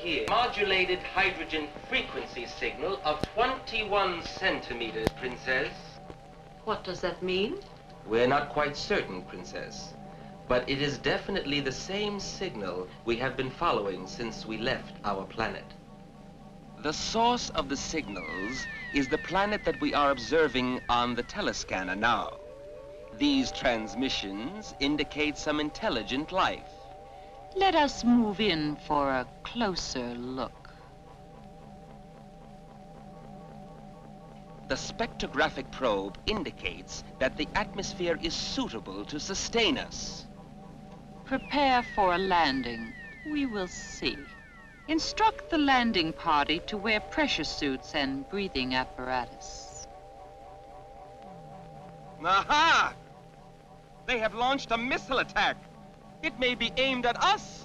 here. Modulated hydrogen frequency signal of 21 centimeters, Princess. What does that mean? We're not quite certain, Princess. But it is definitely the same signal we have been following since we left our planet. The source of the signals is the planet that we are observing on the telescanner now. These transmissions indicate some intelligent life. Let us move in for a closer look. The spectrographic probe indicates that the atmosphere is suitable to sustain us. Prepare for a landing. We will see. Instruct the landing party to wear pressure suits and breathing apparatus. Aha! They have launched a missile attack. It may be aimed at us.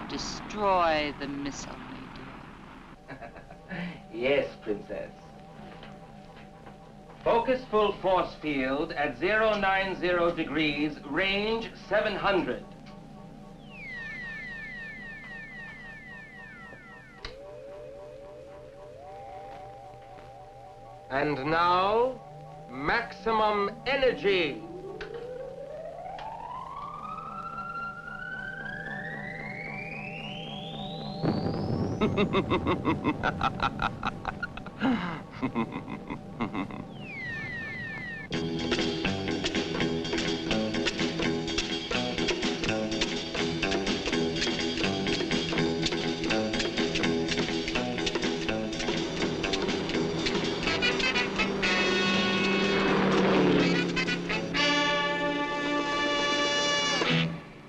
Destroy the missile, my dear. Yes, Princess. Focus full force field at 090 degrees, range 700. And now, maximum energy.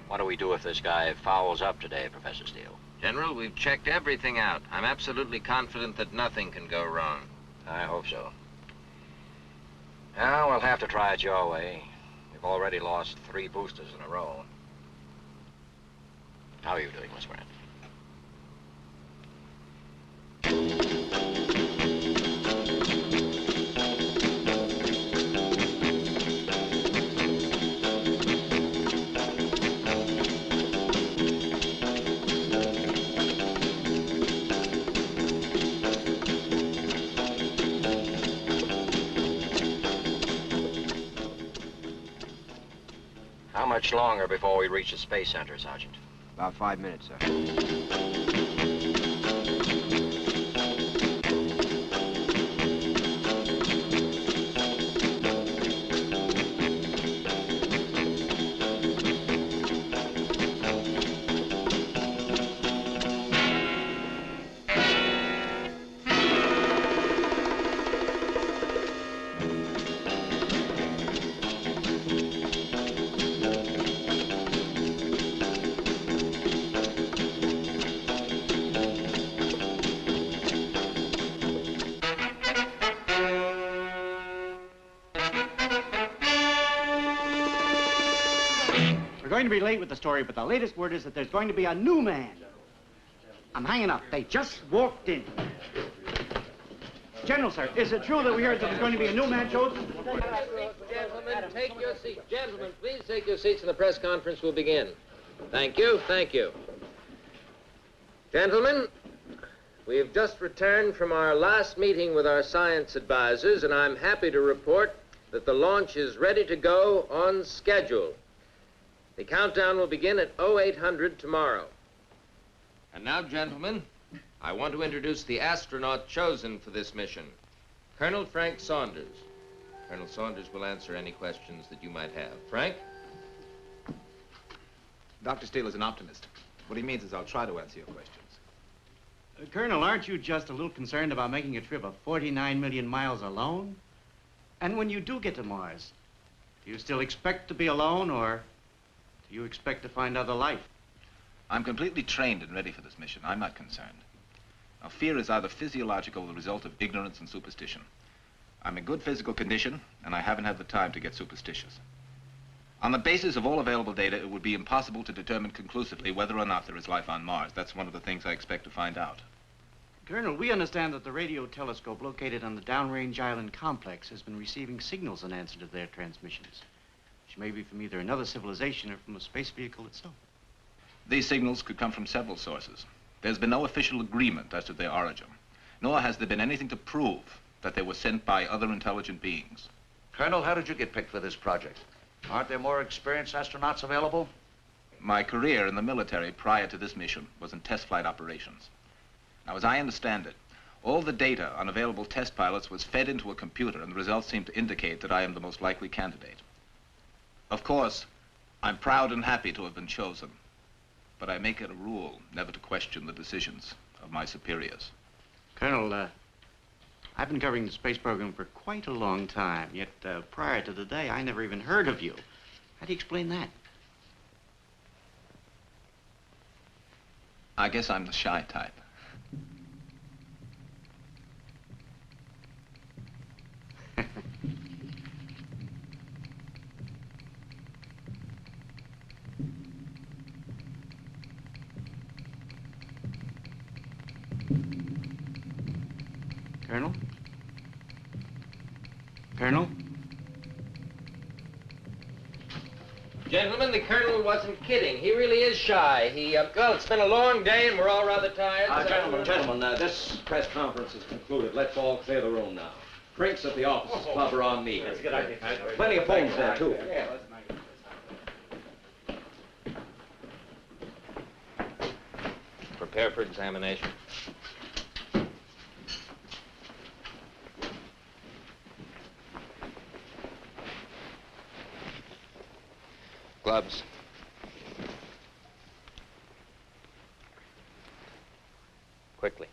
What do we do if this guy fouls up today, Professor Steele? General, we've checked everything out. I'm absolutely confident that nothing can go wrong. I hope so. Now, we'll have to try it your way. We've already lost 3 boosters in a row. How are you doing, Miss Grant? How much longer before we reach the Space Center, Sergeant? About 5 minutes, sir. Going to be late with the story, but the latest word is that there's going to be a new man. I'm hanging up. They just walked in. General, sir, is it true that we heard that there's going to be a new man chosen? Gentlemen, take your seats. Gentlemen, please take your seats and the press conference will begin. Thank you, thank you. Gentlemen, we have just returned from our last meeting with our science advisors, and I'm happy to report that the launch is ready to go on schedule. The countdown will begin at 0800 tomorrow. And now, gentlemen, I want to introduce the astronaut chosen for this mission, Colonel Frank Saunders. Colonel Saunders will answer any questions that you might have. Frank? Dr. Steele is an optimist. What he means is I'll try to answer your questions. Colonel, aren't you just a little concerned about making a trip of 49 million miles alone? And when you do get to Mars, do you still expect to be alone, or do you expect to find other life? I'm completely trained and ready for this mission. I'm not concerned. Now, fear is either physiological or the result of ignorance and superstition. I'm in good physical condition, and I haven't had the time to get superstitious. On the basis of all available data, it would be impossible to determine conclusively whether or not there is life on Mars. That's one of the things I expect to find out. Colonel, we understand that the radio telescope located on the downrange island complex has been receiving signals in answer to their transmissions, which may be from either another civilization or from a space vehicle itself. These signals could come from several sources. There's been no official agreement as to their origin, nor has there been anything to prove that they were sent by other intelligent beings. Colonel, how did you get picked for this project? Aren't there more experienced astronauts available? My career in the military prior to this mission was in test flight operations. Now, as I understand it, all the data on available test pilots was fed into a computer, and the results seem to indicate that I am the most likely candidate. Of course, I'm proud and happy to have been chosen, but I make it a rule never to question the decisions of my superiors. Colonel, I've been covering the space program for quite a long time, yet prior to today, I never even heard of you. How do you explain that? I guess I'm the shy type. Colonel? Colonel? Gentlemen, the Colonel wasn't kidding. He really is shy. Well, it's been a long day and we're all rather tired. Gentlemen, this press conference is concluded. Let's all clear the room now. Drinks at the office club are on me. That's a good idea. Plenty of phones there, too. Yeah, let's make it. Prepare for examination. Gloves. Quickly.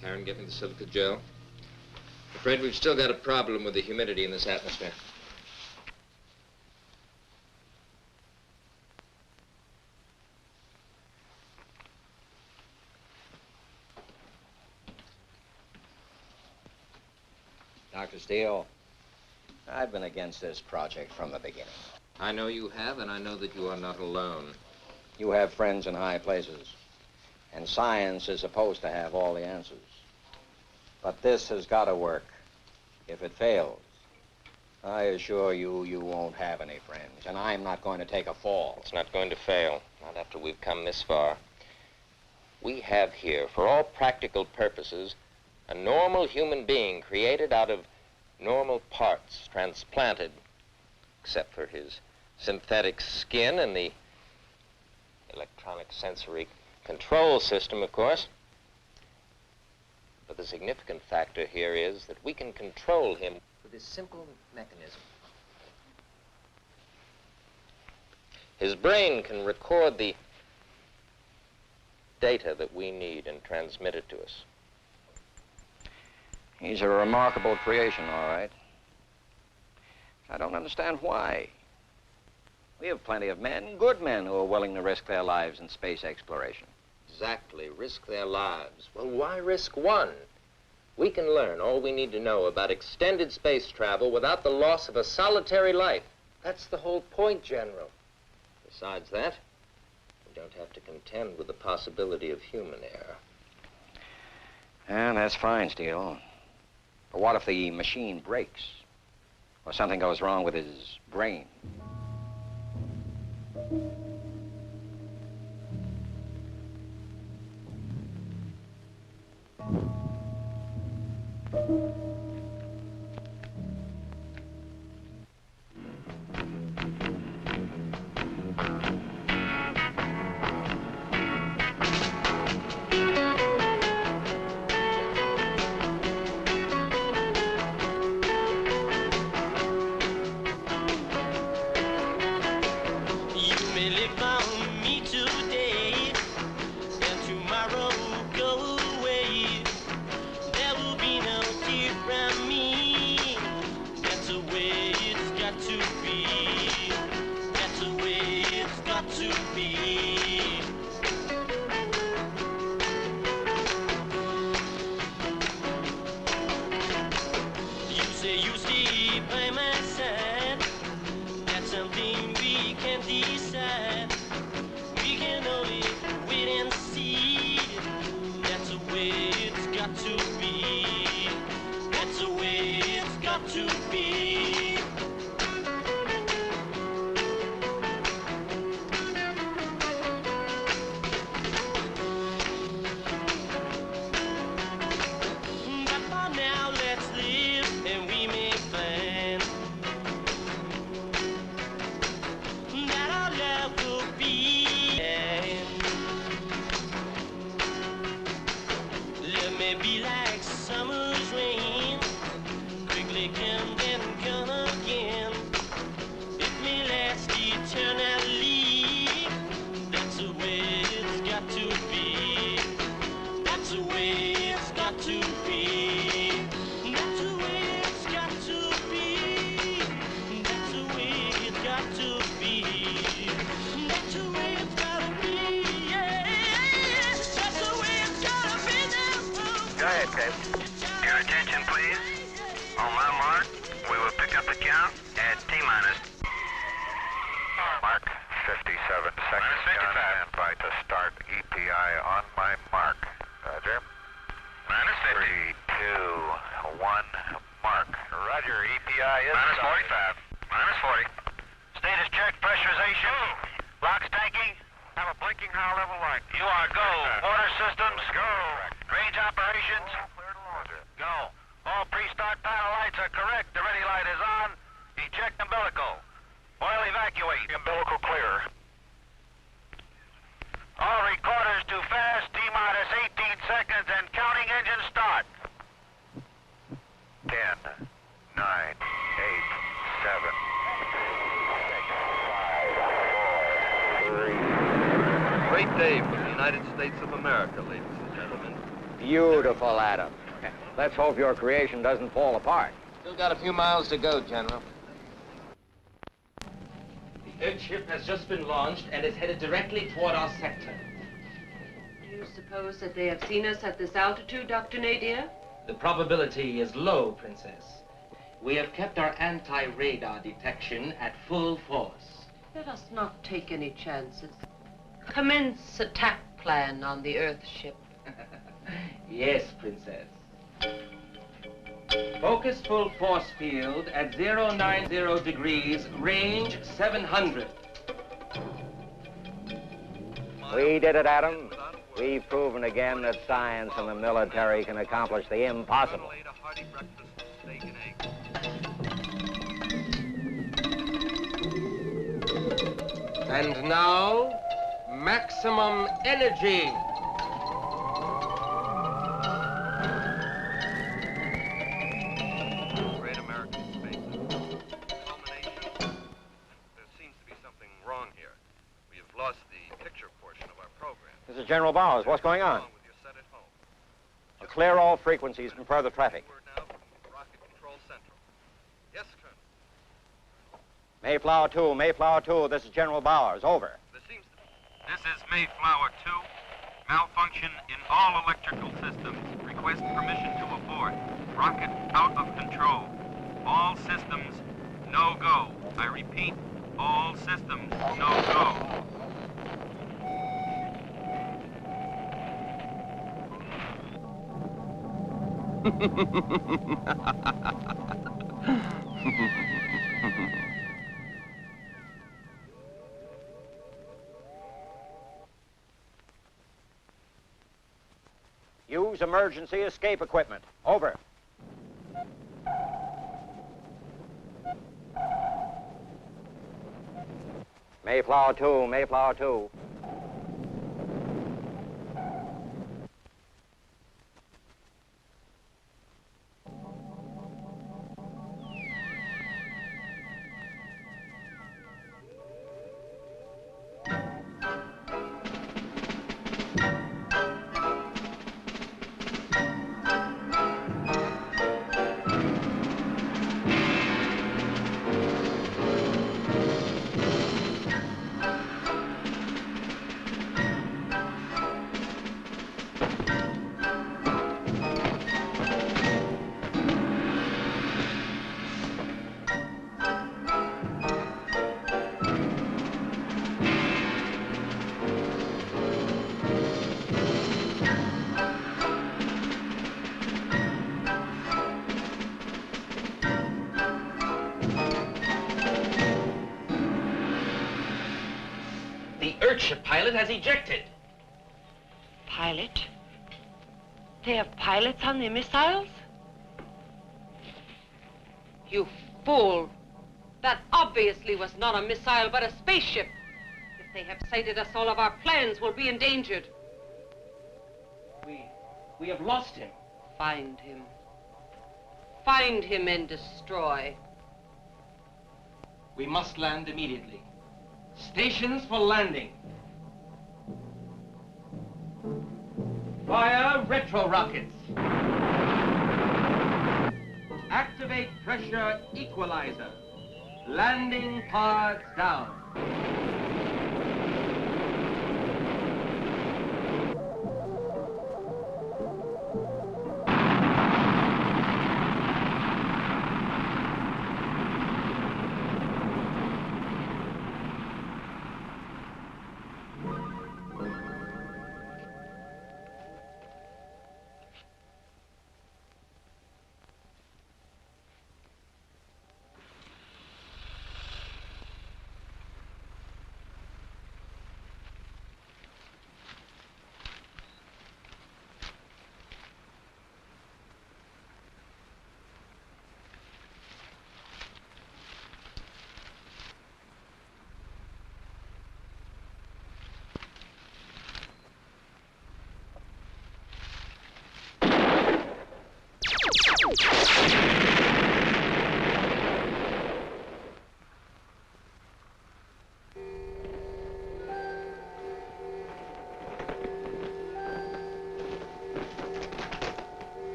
Karen, get me the silica gel. Afraid we've still got a problem with the humidity in this atmosphere. Dr. Steele, I've been against this project from the beginning. I know you have, and I know that you are not alone. You have friends in high places, and science is supposed to have all the answers. But this has got to work. If it fails, I assure you, you won't have any friends, and I'm not going to take a fall. It's not going to fail, not after we've come this far. We have here, for all practical purposes, a normal human being created out of normal parts, transplanted, except for his synthetic skin and the electronic sensory control system, of course. But the significant factor here is that we can control him with this simple mechanism. His brain can record the data that we need and transmit it to us. He's a remarkable creation, all right. I don't understand why. We have plenty of men, good men, who are willing to risk their lives in space exploration. Exactly, risk their lives. Well, why risk one? We can learn all we need to know about extended space travel without the loss of a solitary life. That's the whole point, General. Besides that, we don't have to contend with the possibility of human error. And that's fine, Steele. But what if the machine breaks? Or something goes wrong with his brain? by my side. That's something we can decide. We can only wait and see. That's the way it's got to be. That's the way it's got to be. But for now, let's live and we may find that our love will be. Love may be like summer's rain, quickly come and gone again. It may last eternally. That's the way it's got to be. That's the way it's got to be. That's the way it's got to be. That's the way it's got to be. That's the way it's gotta be. Yeah. That's the way it's gotta be. Go ahead, Dave. Your attention, please. On my mark, we will pick up the count at T-minus. Mark 57 seconds. Stand by to start EPI on my mark. Roger. Minus 50. 3, 2, 1, mark. Roger, EPI is Minus started. 45. Minus 40. Status check, pressurization. Locks tanking. Have a blinking high level light. You are go. Water systems. Go. Range operations. Clear to launcher. Go. All pre-start panel lights are correct. The ready light is on. Eject umbilical. Oil evacuate. Umbilical clear. All recorders too fast. T-minus 18 seconds and counting engine start. 10, 9, 8, 7, 6, 5, 4, 3. Great day for the United States of America, ladies and gentlemen. Beautiful, Adam. Let's hope your creation doesn't fall apart. Still got a few miles to go, General. The Earthship has just been launched and is headed directly toward our sector. Do you suppose that they have seen us at this altitude, Dr. Nadir? The probability is low, Princess. We have kept our anti-radar detection at full force. Let us not take any chances. Commence attack plan on the Earthship. Yes, Princess. Focus full force field at 090 degrees, range 700. We did it, Adam. We've proven again that science and the military can accomplish the impossible. And now, maximum energy. Great American space. Culmination. There seems to be something wrong here. We have lost the picture portion of our program. This is General Bowers. What's going on? With your set at home. Clear all frequencies from further traffic. Word now from Rocket Control Central. Yes, Colonel. Mayflower 2, Mayflower 2. This is General Bowers. Over. There seems to be... This is Mayflower 2. Malfunction in all electrical systems. Request permission to abort. Rocket out of control. All systems, no go. I repeat, all systems, no go. Use emergency escape equipment. Over. Mayflower 2, Mayflower 2. flagship pilot has ejected. Pilot? They have pilots on their missiles? You fool! That obviously was not a missile, but a spaceship. If they have sighted us, all of our plans will be endangered. We have lost him. Find him. Find him and destroy. We must land immediately. Stations for landing. Fire retro rockets. Activate pressure equalizer. Landing pods down.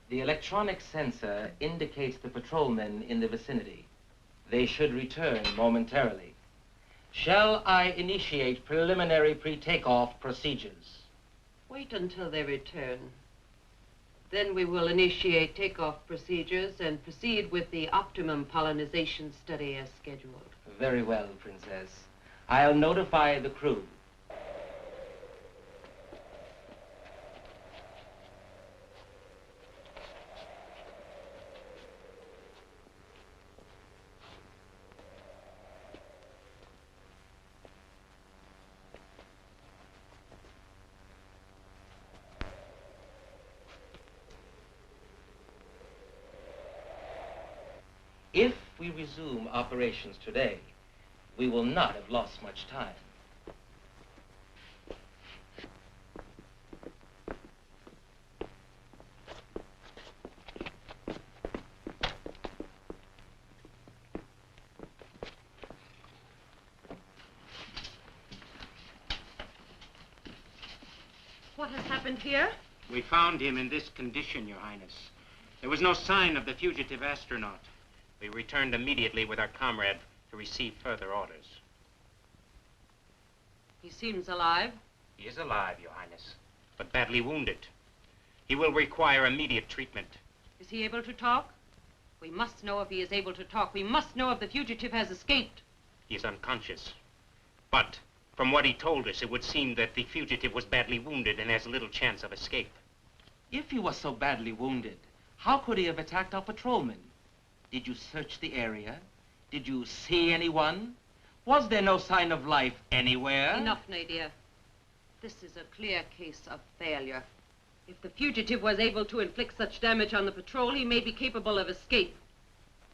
The electronic sensor indicates the patrolmen in the vicinity. They should return momentarily. Shall I initiate preliminary pre-takeoff procedures? Wait until they return. Then we will initiate takeoff procedures and proceed with the optimum pollinization study as scheduled. Very well, Princess. I'll notify the crew. If we resume operations today, we will not have lost much time. What has happened here? We found him in this condition, Your Highness. There was no sign of the fugitive astronaut. We returned immediately with our comrade to receive further orders. He seems alive. He is alive, Your Highness, but badly wounded. He will require immediate treatment. Is he able to talk? We must know if he is able to talk. We must know if the fugitive has escaped. He is unconscious. But from what he told us, it would seem that the fugitive was badly wounded and has little chance of escape. If he was so badly wounded, how could he have attacked our patrolmen? Did you search the area? Did you see anyone? Was there no sign of life anywhere? Enough, Nadia. This is a clear case of failure. If the fugitive was able to inflict such damage on the patrol, he may be capable of escape.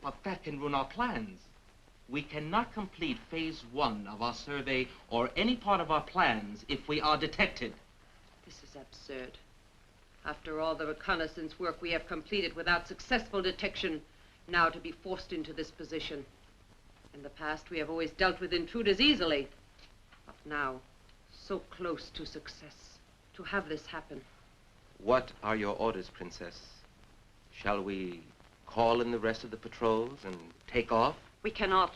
But that can ruin our plans. We cannot complete phase 1 of our survey or any part of our plans if we are detected. This is absurd. After all the reconnaissance work we have completed without successful detection, now to be forced into this position. In the past, we have always dealt with intruders easily. But now, so close to success, to have this happen. What are your orders, Princess? Shall we call in the rest of the patrols and take off? We cannot.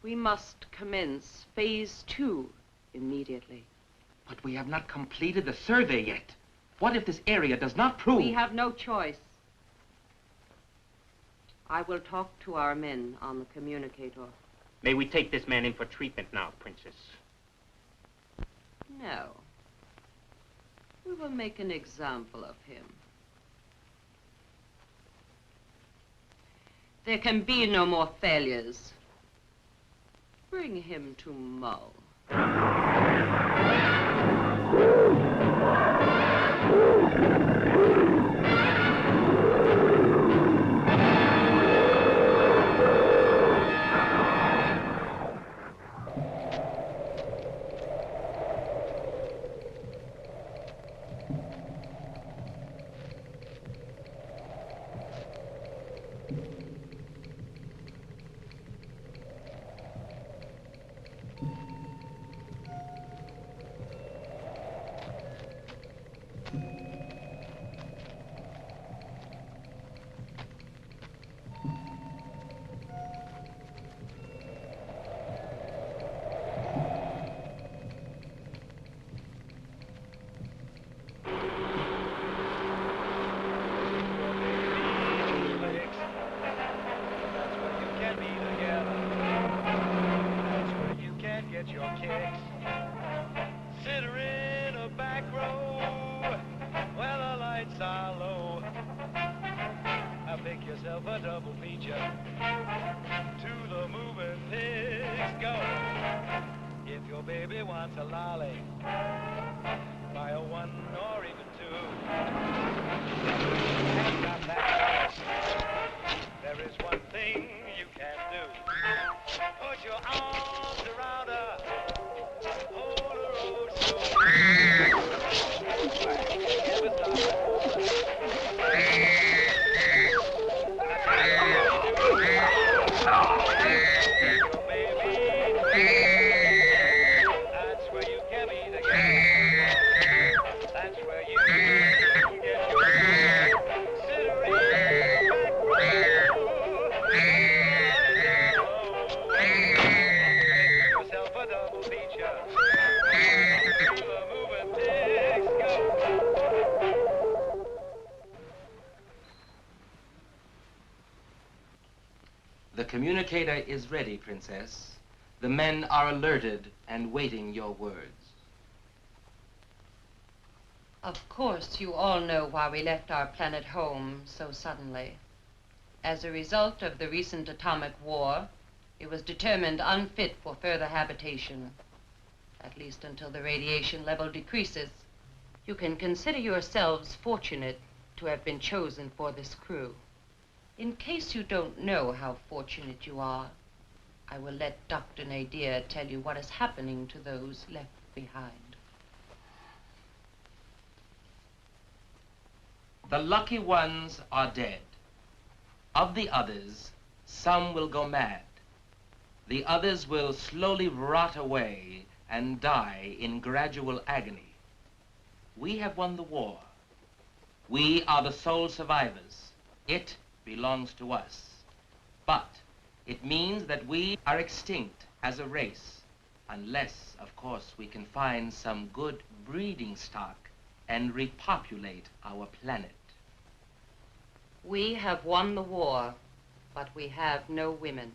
We must commence phase 2 immediately. But we have not completed the survey yet. What if this area does not prove? We have no choice. I will talk to our men on the communicator. May we take this man in for treatment now, Princess? No. We will make an example of him. There can be no more failures. Bring him to Mull. The communicator is ready, Princess. The men are alerted and waiting your words. Of course, you all know why we left our planet home so suddenly. As a result of the recent atomic war, it was determined unfit for further habitation, at least until the radiation level decreases. You can consider yourselves fortunate to have been chosen for this crew. In case you don't know how fortunate you are, I will let Dr. Nadir tell you what is happening to those left behind. The lucky ones are dead. Of the others, some will go mad. The others will slowly rot away and die in gradual agony. We have won the war. We are the sole survivors. It belongs to us. But it means that we are extinct as a race, unless, of course, we can find some good breeding stock and repopulate our planet. We have won the war, but we have no women.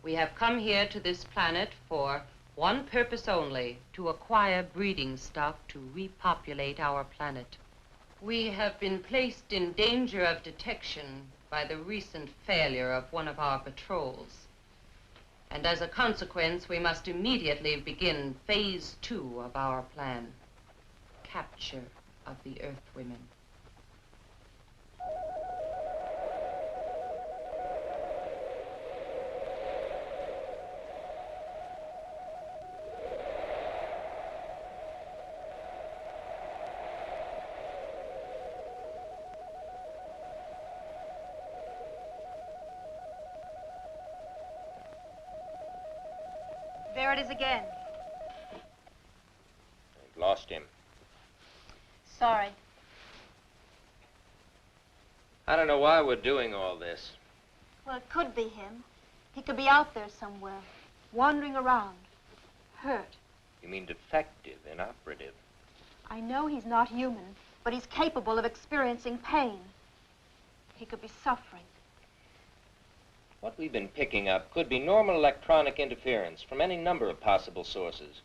We have come here to this planet for one purpose only, to acquire breeding stock to repopulate our planet. We have been placed in danger of detection by the recent failure of one of our patrols. And as a consequence, we must immediately begin phase 2 of our plan. Capture of the Earthwomen. There it is again. We've lost him. Sorry. I don't know why we're doing all this. Well, it could be him. He could be out there somewhere, wandering around, hurt. You mean defective, inoperative? I know he's not human, but he's capable of experiencing pain. He could be suffering. What we've been picking up could be normal electronic interference from any number of possible sources.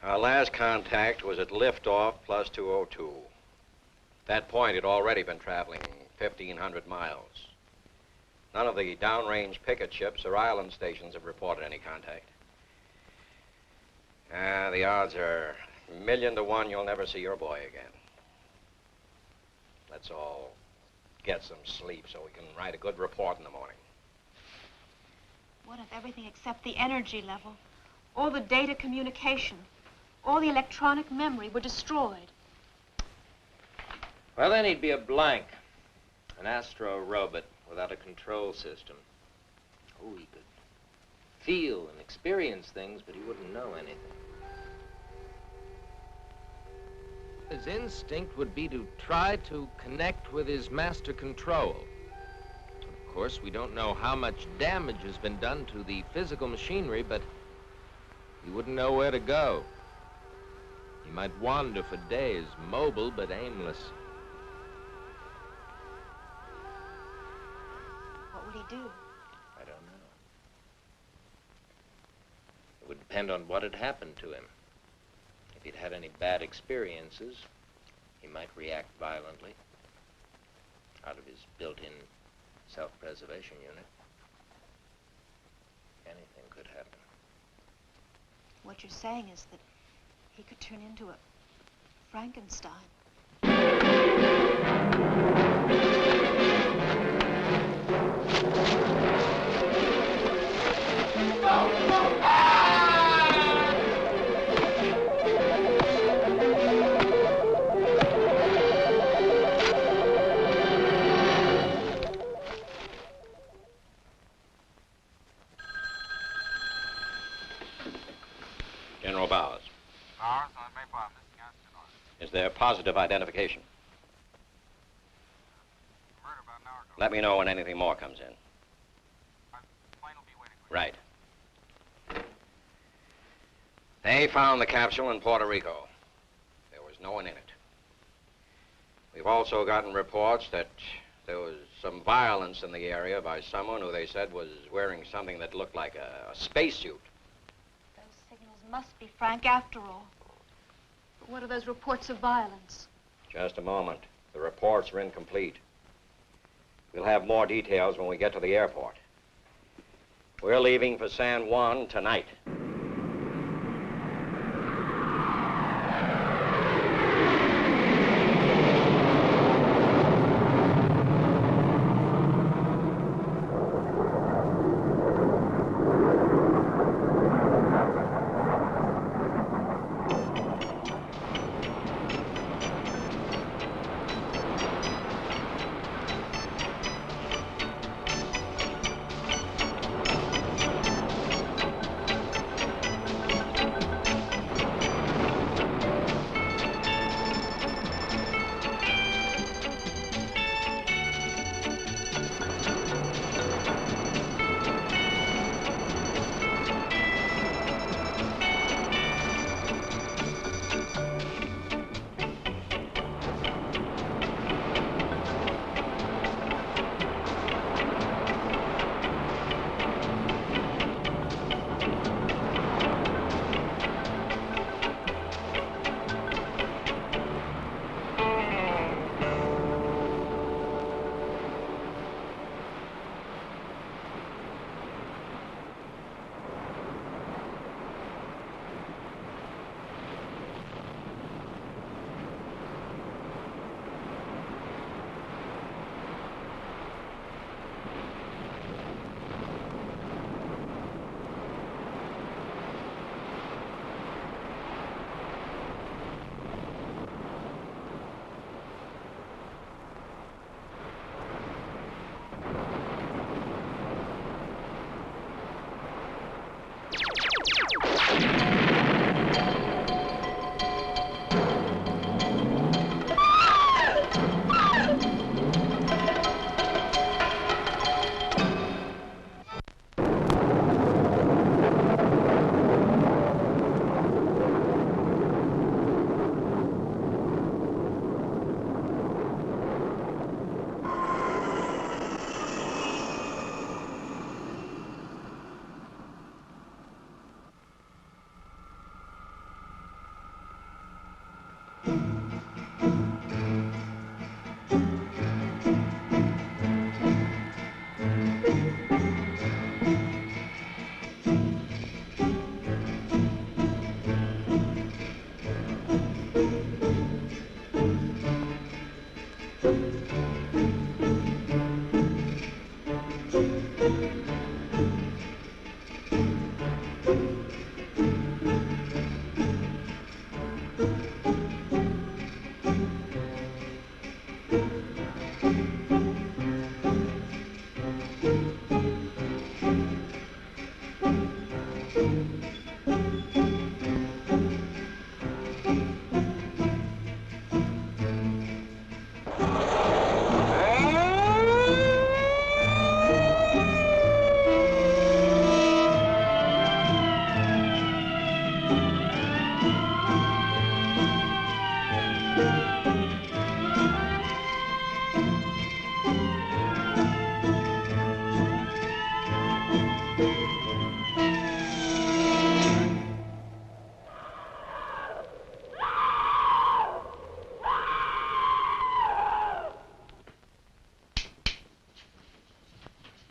Our last contact was at liftoff plus 202. At that point, he'd already been traveling 1,500 miles. None of the downrange picket ships or island stations have reported any contact. The odds are 1,000,000 to 1 you'll never see your boy again. Let's all get some sleep so we can write a good report in the morning. What if everything except the energy level, all the data communication, all the electronic memory were destroyed? Well, then he'd be a blank. An astro-robot without a control system. Oh, he could feel and experience things, but he wouldn't know anything. His instinct would be to try to connect with his master control. Of course, we don't know how much damage has been done to the physical machinery, but he wouldn't know where to go. He might wander for days, mobile but aimless. What would he do? I don't know. It would depend on what had happened to him. If he'd had any bad experiences, he might react violently out of his built-in self-preservation unit. Anything could happen. What you're saying is that he could turn into a Frankenstein. General Bowers. Is there positive identification? Let me know when anything more comes in. Right. They found the capsule in Puerto Rico. There was no one in it. We've also gotten reports that there was some violence in the area by someone who they said was wearing something that looked like a spacesuit. Must be Frank after all. But what are those reports of violence? Just a moment. The reports are incomplete. We'll have more details when we get to the airport. We're leaving for San Juan tonight.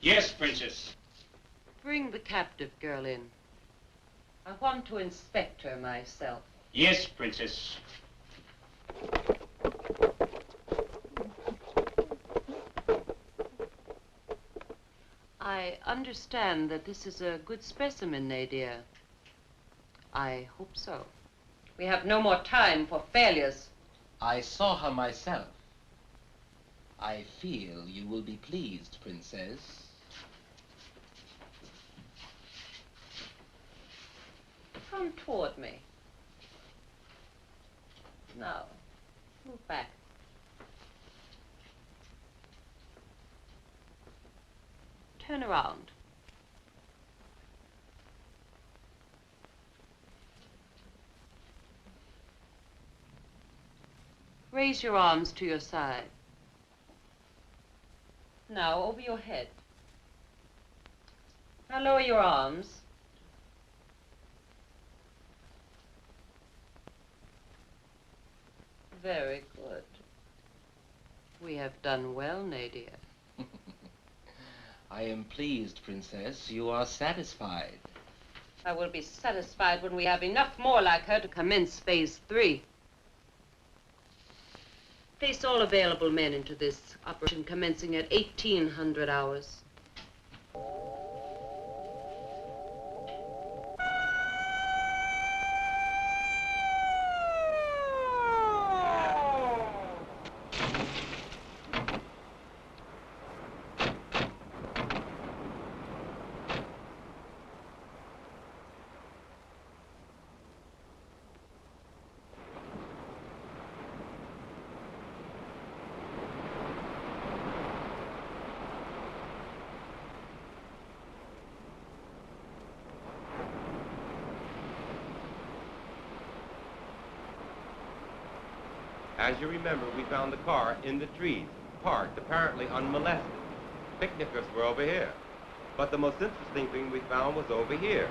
Yes, Princess. Bring the captive girl in. I want to inspect her myself. Yes, Princess. I understand that this is a good specimen, Nadia. I hope so. We have no more time for failures. I saw her myself. I feel you will be pleased, Princess. Come toward me. Now, move back. Turn around. Raise your arms to your side. Now, over your head. Now, lower your arms. Very good. We have done well, Nadia. I am pleased, Princess. You are satisfied. I will be satisfied when we have enough more like her to commence phase 3. Place all available men into this operation commencing at 1800 hours. As you remember, we found the car in the trees, parked, apparently unmolested. Picnickers were over here. But the most interesting thing we found was over here.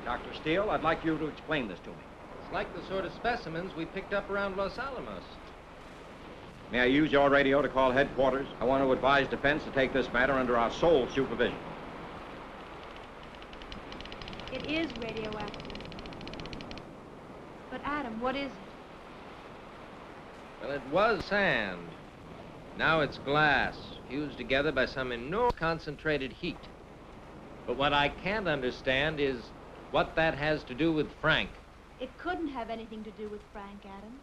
Dr. Steele, I'd like you to explain this to me. It's like the sort of specimens we picked up around Los Alamos. May I use your radio to call headquarters? I want to advise defense to take this matter under our sole supervision. It is radioactive. But Adam, what is it? Well, it was sand. Now it's glass, fused together by some enormous concentrated heat. But what I can't understand is what that has to do with Frank. It couldn't have anything to do with Frank, Adam.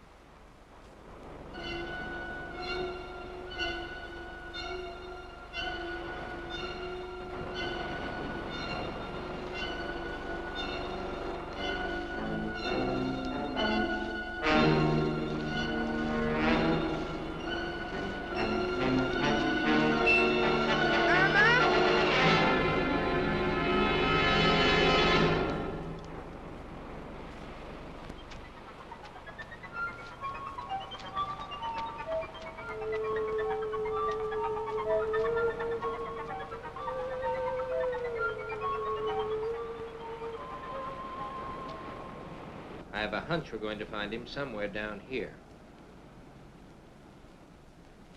I have a hunch we're going to find him somewhere down here.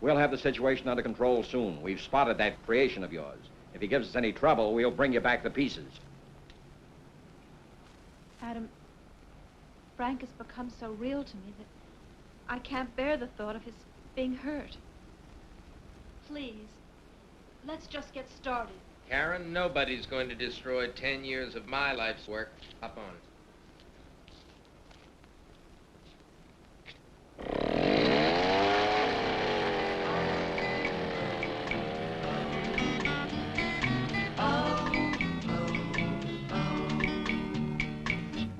We'll have the situation under control soon. We've spotted that creation of yours. If he gives us any trouble, we'll bring you back to pieces. Adam, Frank has become so real to me that I can't bear the thought of his being hurt. Please, let's just get started. Karen, nobody's going to destroy 10 years of my life's work. Hop on.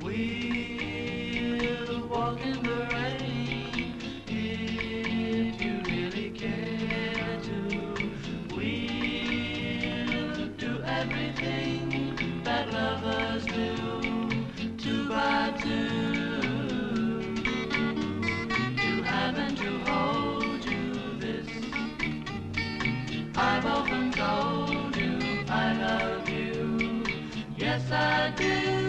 We'll walk in the rain if you really care to. We'll do everything that lovers do, two by two. To have and to hold you this. I've often told you I love you. Yes, I do.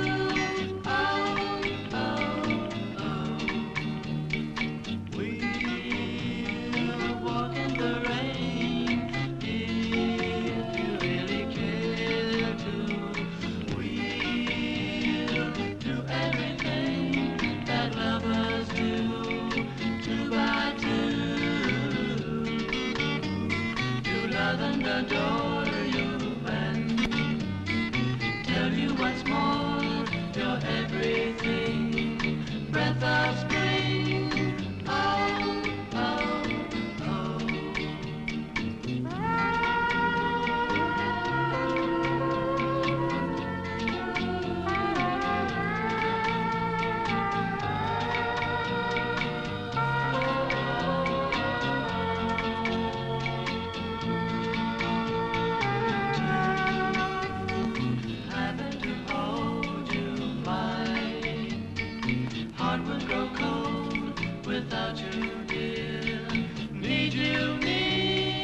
Adore you and tell you what's more, you're everything. Breath of spring, oh, oh, without you, dear. Need you near.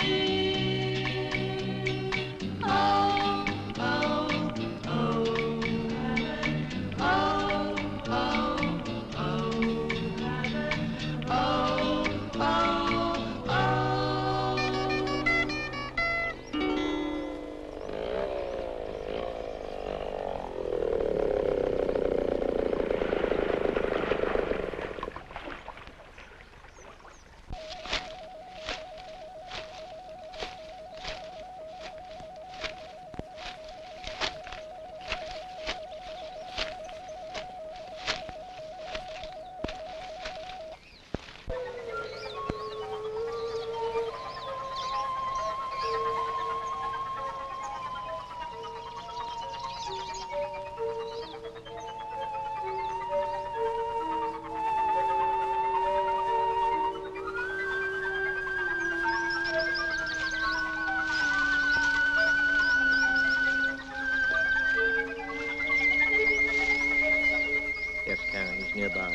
Oh, oh, oh. Oh, oh, oh. Oh, oh, Yes, Karen, he's nearby.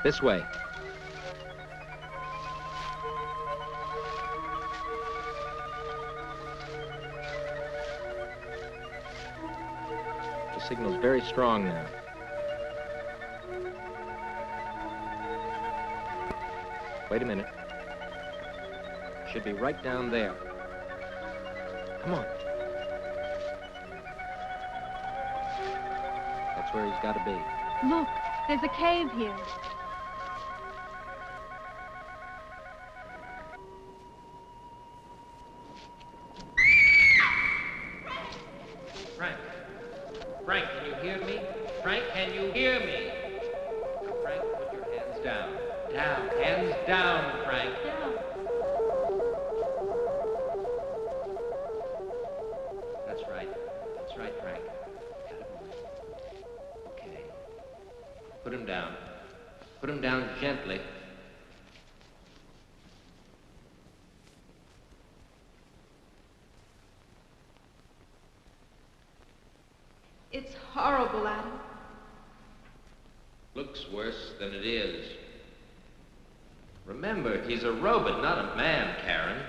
This way. The signal's very strong now. Wait a minute. Should be right down there. Come on. That's where he's got to be. Look, there's a cave here. Frank. Frank, can you hear me? Frank, can you hear me? Frank, put your hands down. Down. Hands down, Frank. Down. That's right. That's right, Frank. Okay. Put him down. Put him down gently. It's horrible, Adam. Looks worse than it is. Remember, he's a robot, not a man, Karen.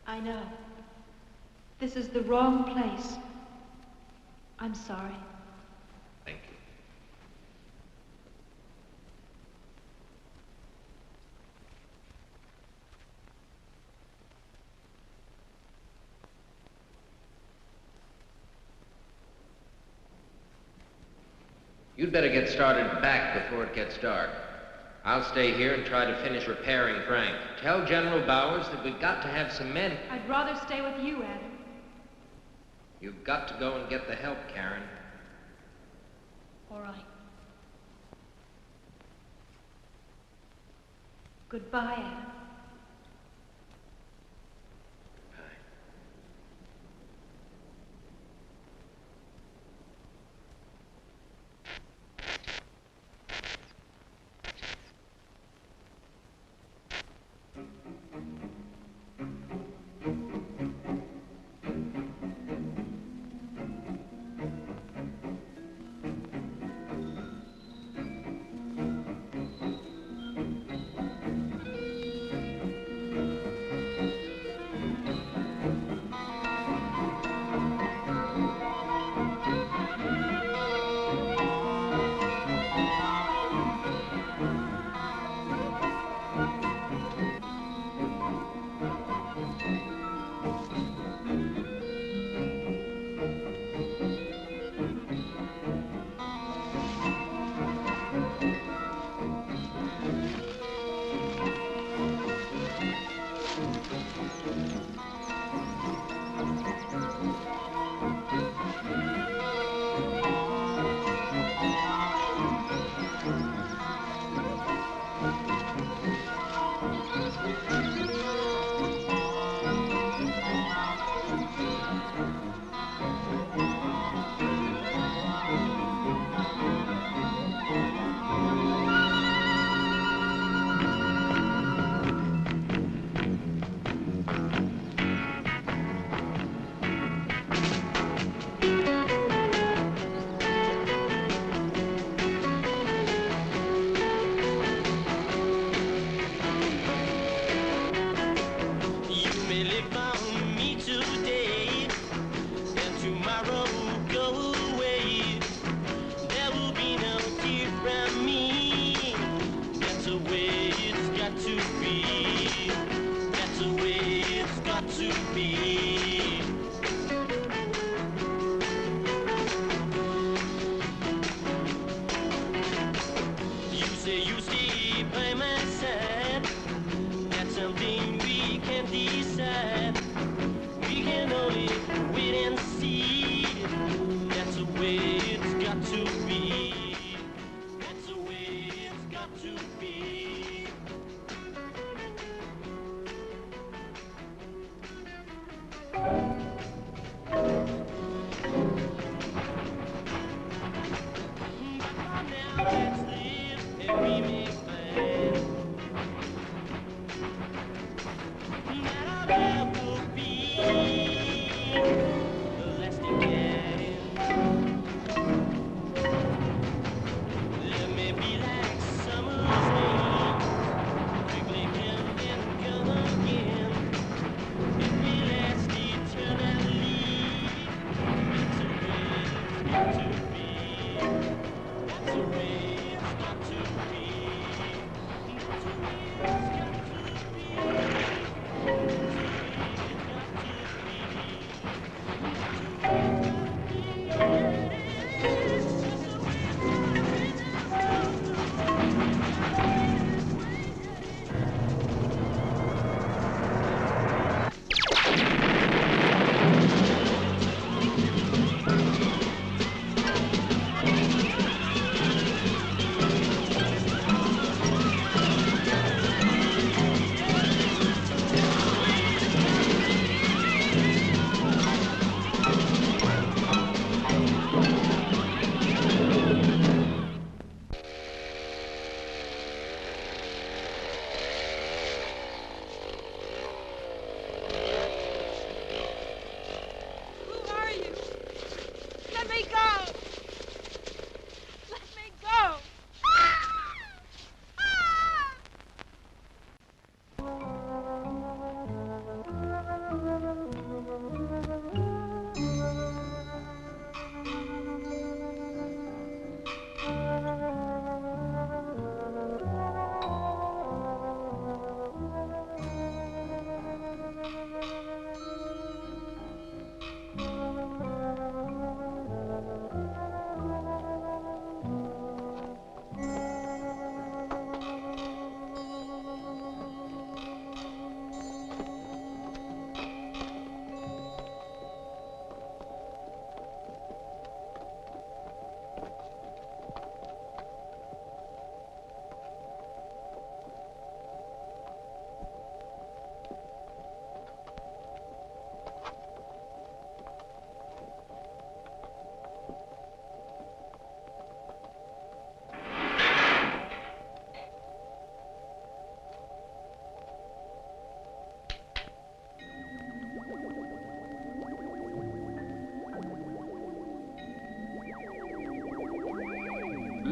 I know. This is the wrong place. I'm sorry. Thank you. You'd better get started back before it gets dark. I'll stay here and try to finish repairing Frank. Tell General Bowers that we've got to have some men. I'd rather stay with you, Adam. You've got to go and get the help, Karen. All right. Goodbye, Adam.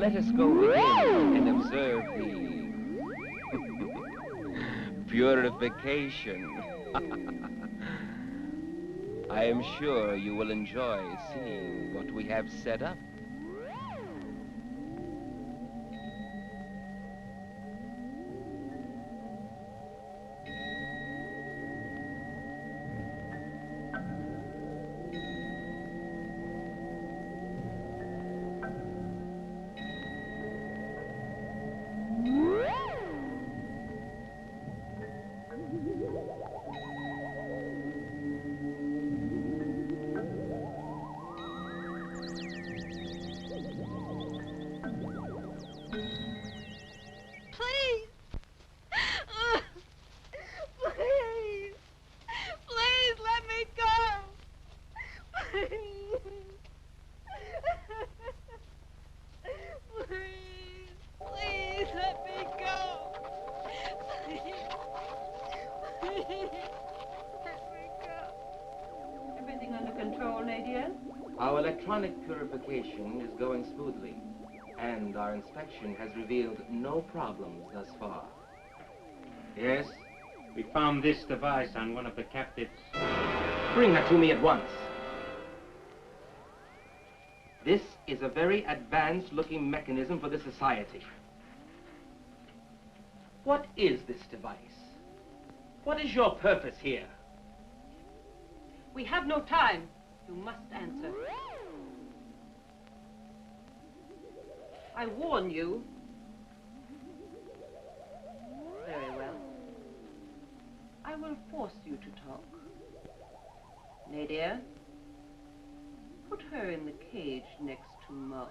let us go within and observe the purification. I am sure you will enjoy seeing what we have set up. Everything under control, Nadia? Our electronic purification is going smoothly, and our inspection has revealed no problems thus far. Yes? We found this device on one of the captives. Bring her to me at once. This is a very advanced-looking mechanism for the society. What is this device? What is your purpose here? We have no time. You must answer. I warn you. Very well. I will force you to talk. Nadia, put her in the cage next to Mo.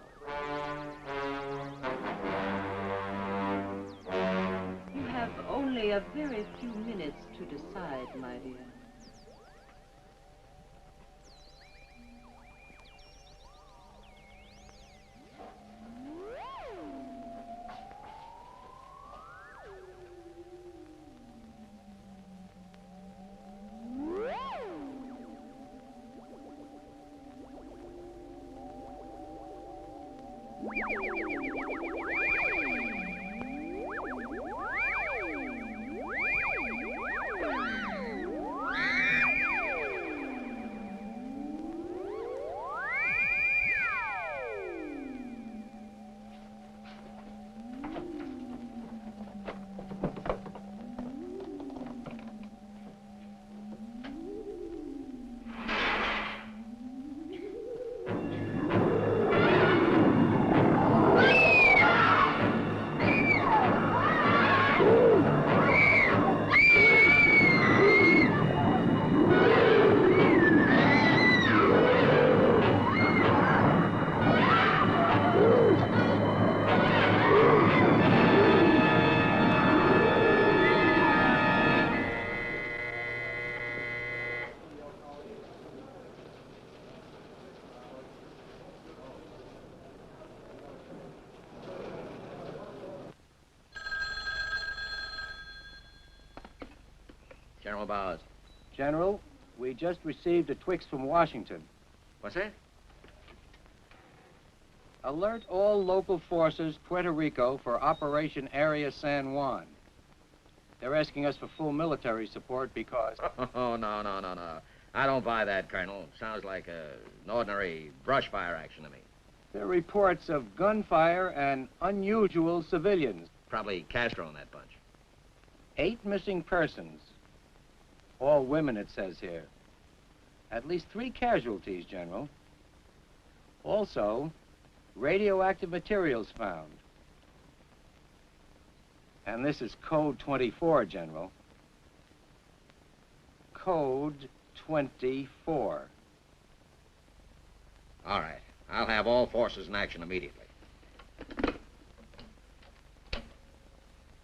You have only a very few minutes to decide, my dear. General Bowers. General, we just received a twix from Washington. What's that? Alert all local forces, Puerto Rico, for Operation Area San Juan. They're asking us for full military support because... Oh, no. I don't buy that, Colonel. Sounds like an ordinary brush fire action to me. There are reports of gunfire and unusual civilians. Probably Castro in that bunch. 8 missing persons. All women, it says here. At least 3 casualties, General. Also, radioactive materials found. And this is Code 24, General. Code 24. All right. I'll have all forces in action immediately.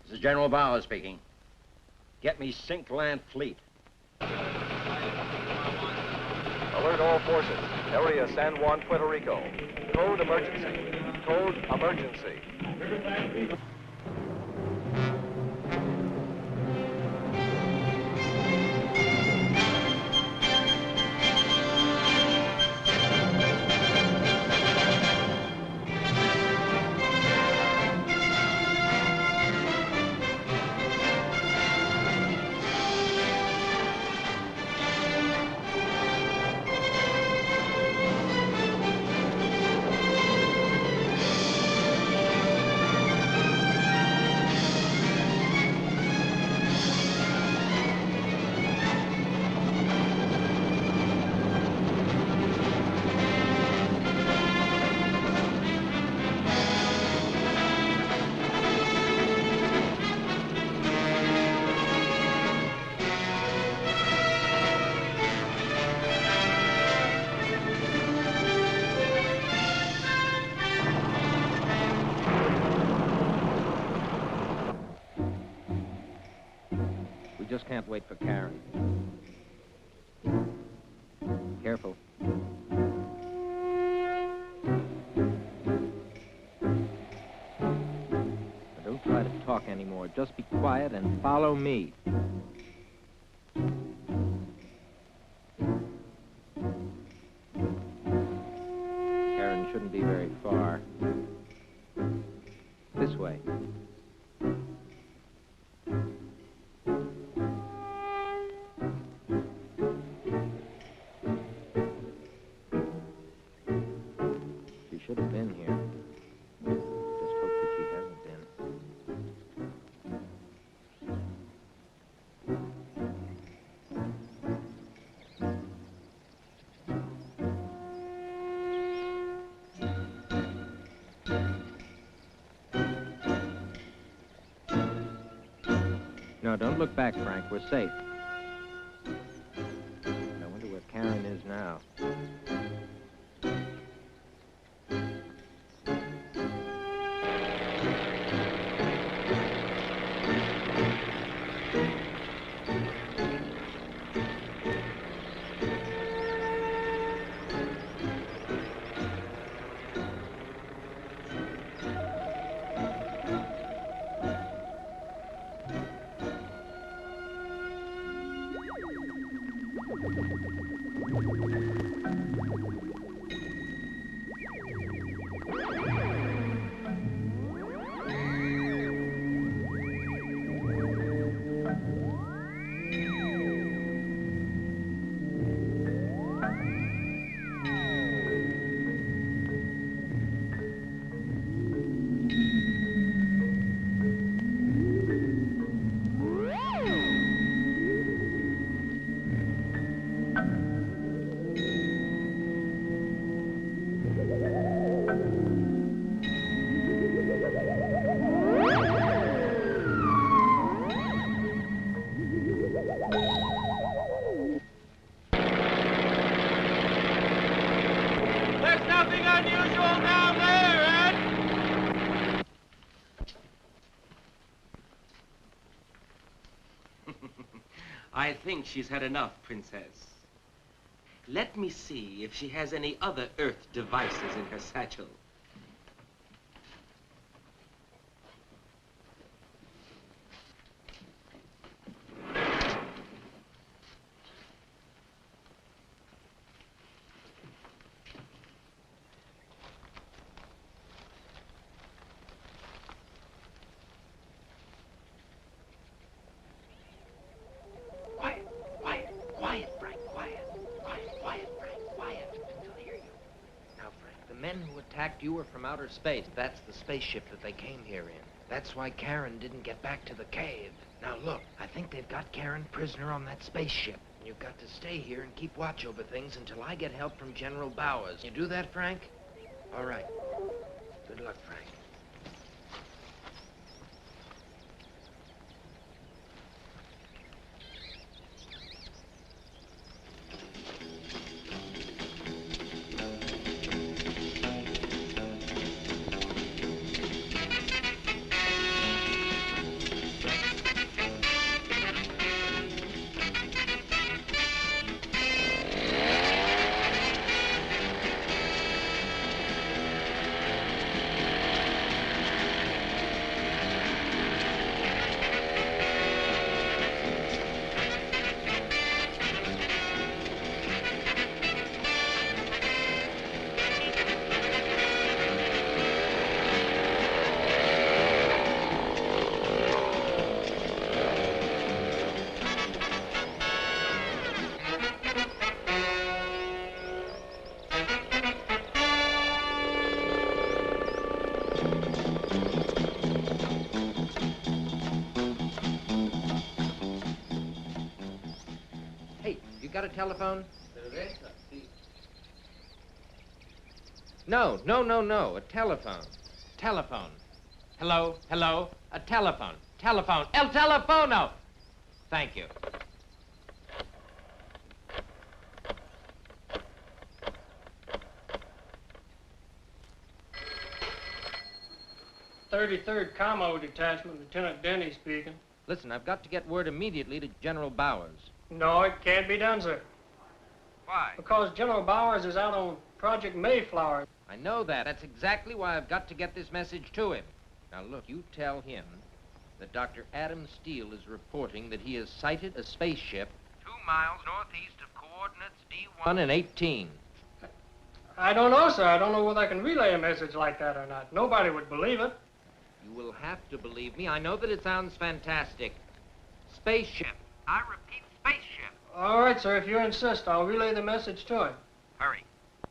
This is General Bowers speaking. Get me Sink Land Fleet. Alert all forces. Area San Juan, Puerto Rico. Code emergency. Code emergency. We just can't wait for Karen. Careful. Now, don't try to talk anymore. Just be quiet and follow me. Karen shouldn't be very far. This way. She should have been here. Just hope that she hasn't been. No, don't look back, Frank. We're safe. I wonder where Karen is now. There's nothing unusual down there, Ed! I think she's had enough, Princess. Let me see if she has any other Earth devices in her satchel. Quiet, Frank, quiet. Quiet, Frank, quiet. They'll hear you. Now, Frank, the men who attacked you were from outer space. That's the spaceship that they came here in. That's why Karen didn't get back to the cave. Now, look, I think they've got Karen prisoner on that spaceship. You've got to stay here and keep watch over things until I get help from General Bowers. You do that, Frank? All right. Good luck, Frank. Got a telephone? No. A telephone. Telephone. Hello? A telephone. Telephone. El telefono! Thank you. 33rd Commo Detachment, Lieutenant Denny speaking. Listen, I've got to get word immediately to General Bowers. No, it can't be done, sir. Why? Because General Bowers is out on Project Mayflower. I know that. That's exactly why I've got to get this message to him. Now, look, you tell him that Dr. Adam Steele is reporting that he has sighted a spaceship 2 miles northeast of coordinates D1 and 18. I don't know, sir. I don't know whether I can relay a message like that or not. Nobody would believe it. You will have to believe me. I know that it sounds fantastic. Spaceship. I repeat, spaceship. All right, sir. If you insist, I'll relay the message to him. Hurry.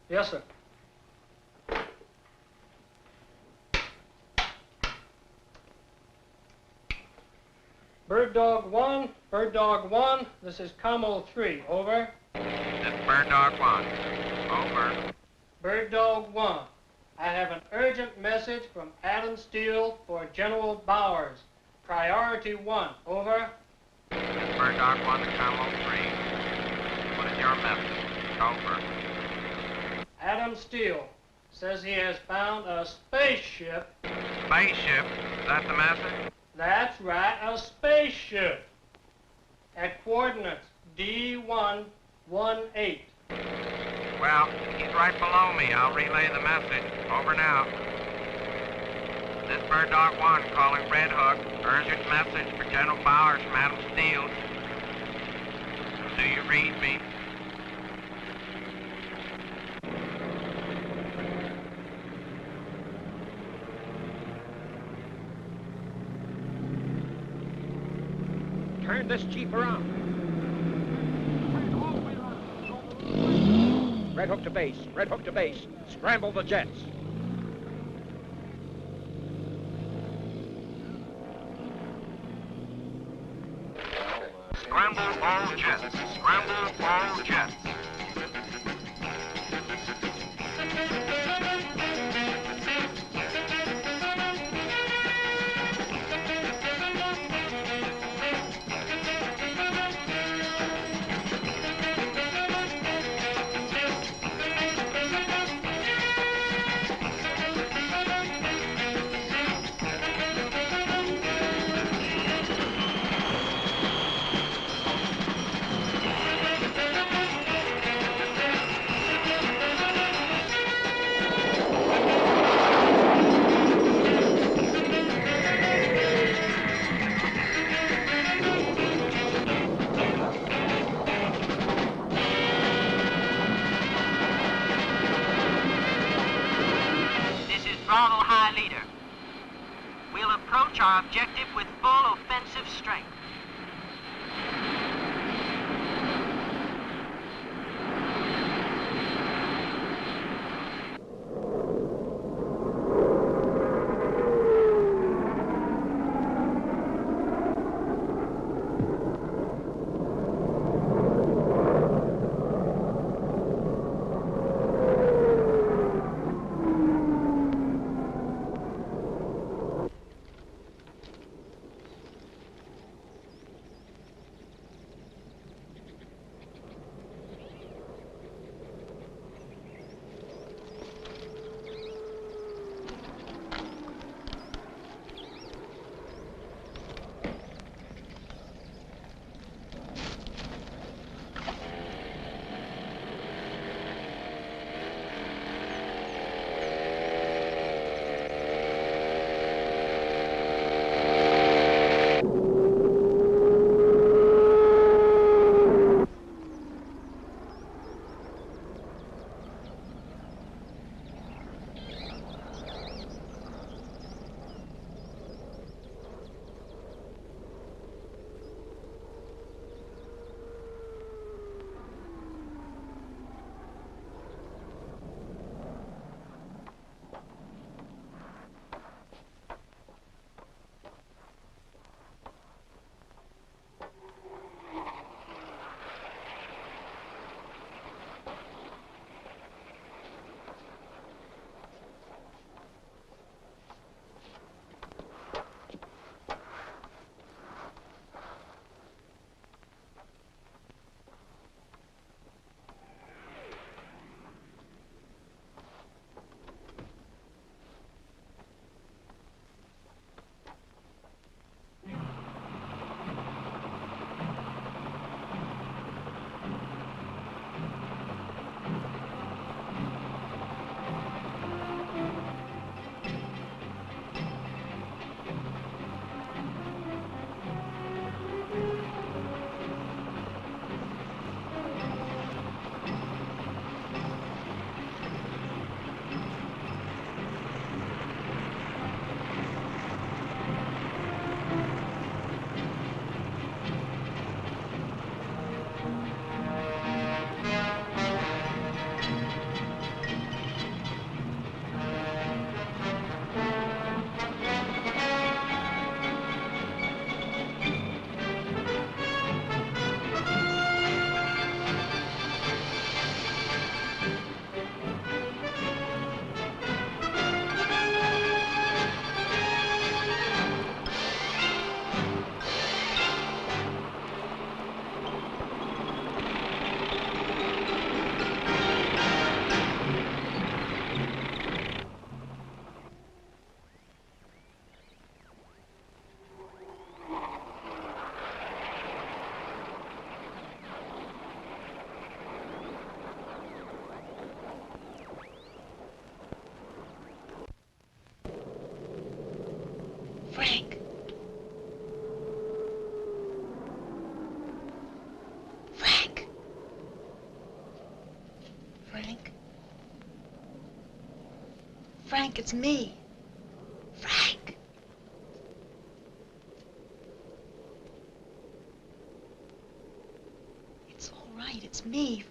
Yes, sir. Bird Dog 1, this is Commo 3, over. This is Bird Dog 1, over. Bird Dog 1, I have an urgent message from Adam Steele for General Bowers. Priority 1, over. This is Bird Dog 1 to Commo 3. What is your message? Over. Adam Steele says he has found a spaceship. Spaceship? Is that the message? That's right, a spaceship. At coordinates D118. Well, he's right below me. I'll relay the message. Over now. This is Bird Dog 1 calling Red Hook. Urgent message for General Bowers from Adam Steele. Do you read me? Turn this Jeep around. Red Hook to base. Red Hook to base. Scramble the jets. Scramble all jets. Scramble all jets. Throttle High Leader. We'll approach our objective with full offensive strength. Frank, it's me. Frank. It's all right, it's me.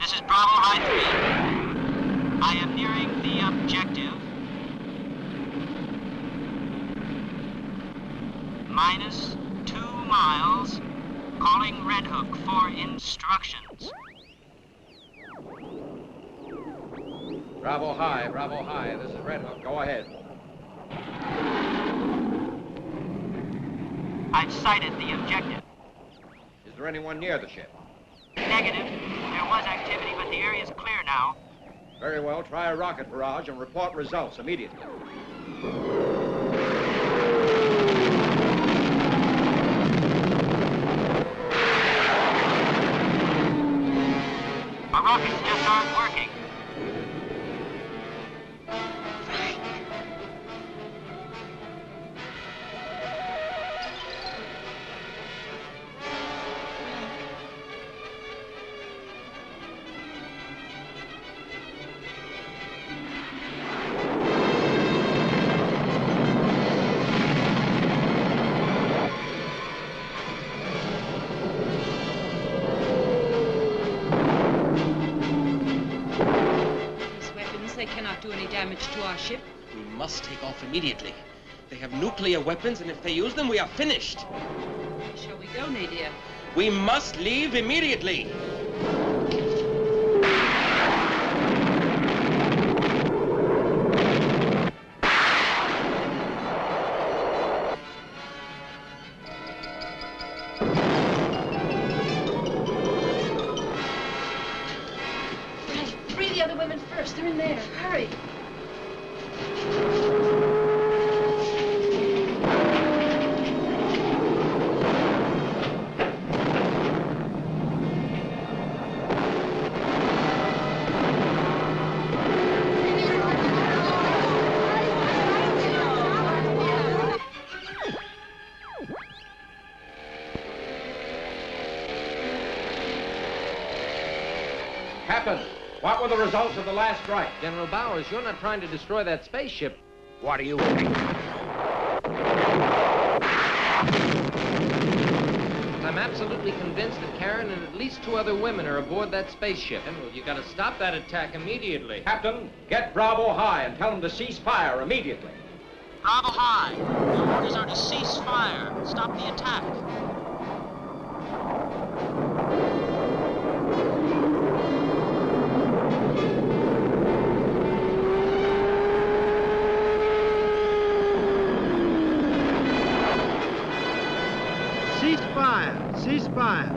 This is Bravo High 3. I am nearing the objective. Minus 2 miles. Calling Red Hook for instructions. Bravo High. This is Red Hook. Go ahead. I've sighted the objective. Is there anyone near the ship? Negative. There was activity, but the area's clear now. Very well. Try a rocket barrage and report results immediately. Our rockets just aren't working. They cannot do any damage to our ship. We must take off immediately. They have nuclear weapons, and if they use them, we are finished. Where shall we go, Nadia? We must leave immediately. Free the other women first. They're in there. Hurry. Captain, what were the results of the last strike? General Bowers, you're not trying to destroy that spaceship. What do you think? I'm absolutely convinced that Karen and at least 2 other women are aboard that spaceship. General, you gotta stop that attack immediately. Captain, get Bravo High and tell them to cease fire immediately. Bravo High. Your orders are to cease fire. Stop the attack. Cease fire.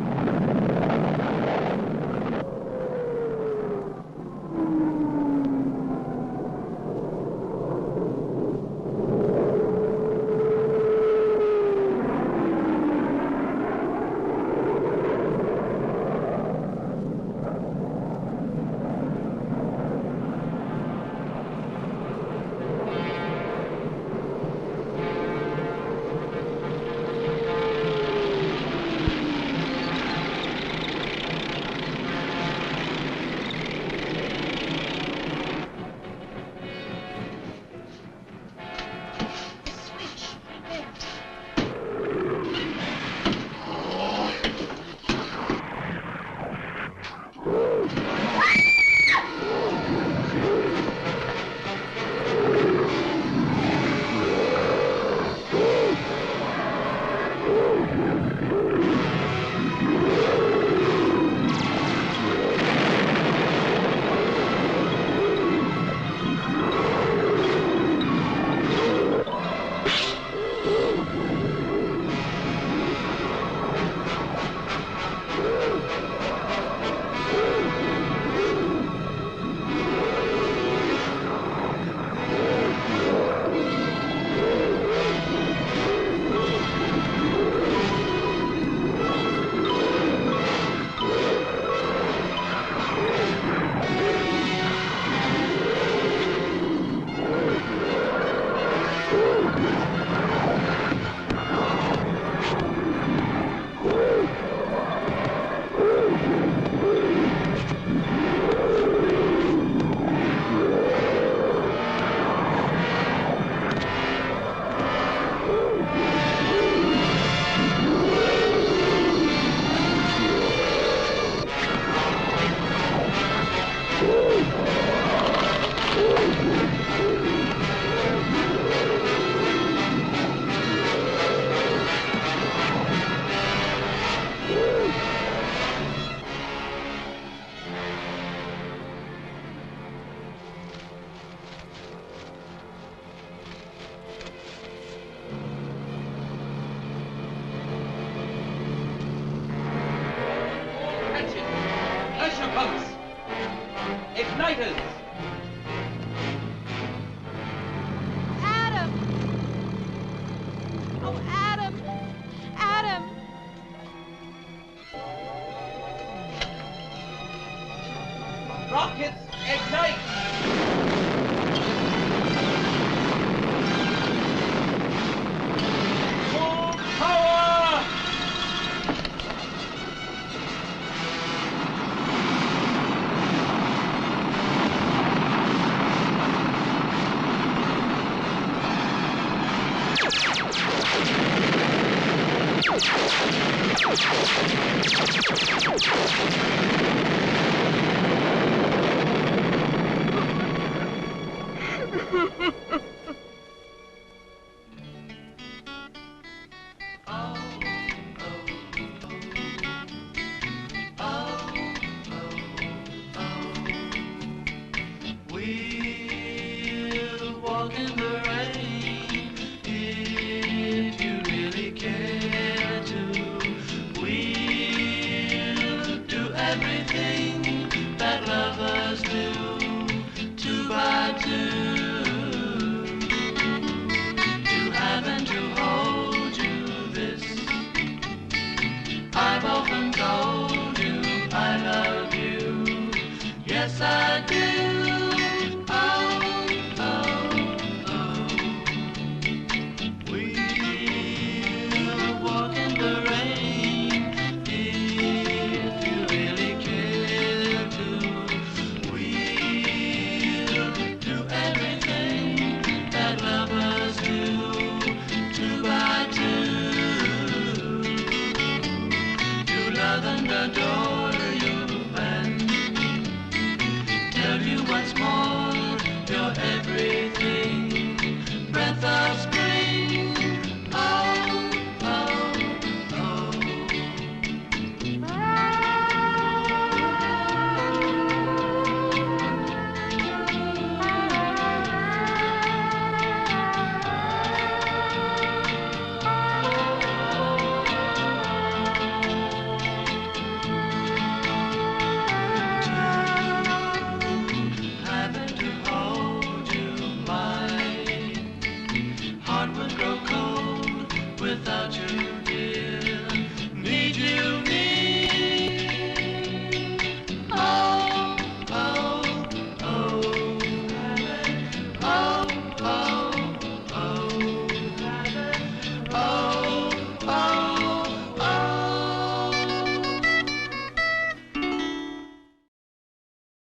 Mother.